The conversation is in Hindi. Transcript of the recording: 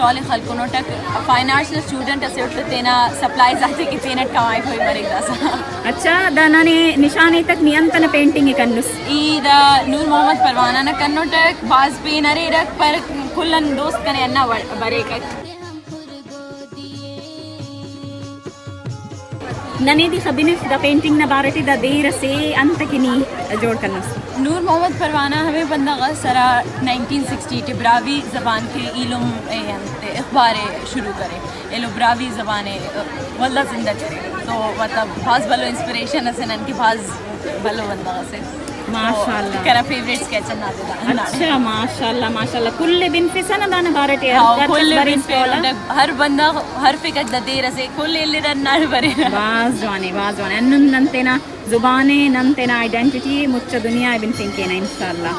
स्टॉल खलकुनो टक फाइन आर्ट्स स्टूडेंट असे उठते तेना सप्लाई जाते की तेना कमाई होई मरेगा सा अच्छा दानाने निशाने तक नियंत्रण पेंटिंग कन्नुस ईद नूर मोहम्मद परवाना न कन्नो टक बाज पे नरे रख पर कुल्लन दोस्त कने अन्ना बरे का नने दी खबिनिस द पेंटिंग न बारटी द देर से अंत किनी जोड़ कन्नुस नूर मोहम्मद परवाना हमें बंदा सरा 1960 टिब्रावी ज़बान के इलम अखबार शुरू करे एलो ब्रावी ज़बान वल्ला जिंदा करे तो मतलब भाज भलो इंस्पिरेशन असे नन की भाज भलो बंदा से माशाल्लाह करा फेवरेट स्केच ना दे अच्छा माशाल्लाह कुल्ले बिन फिसन दान बारटी कुल हर बंदा हर फिकत द देर से कुल ले रन्नार बरे वाजवाने अन्नुन नंतेना जुबाने नंतेना आइडेंटिटी मुच्च दुनिया बिन फिंकेना इंशाल्लाह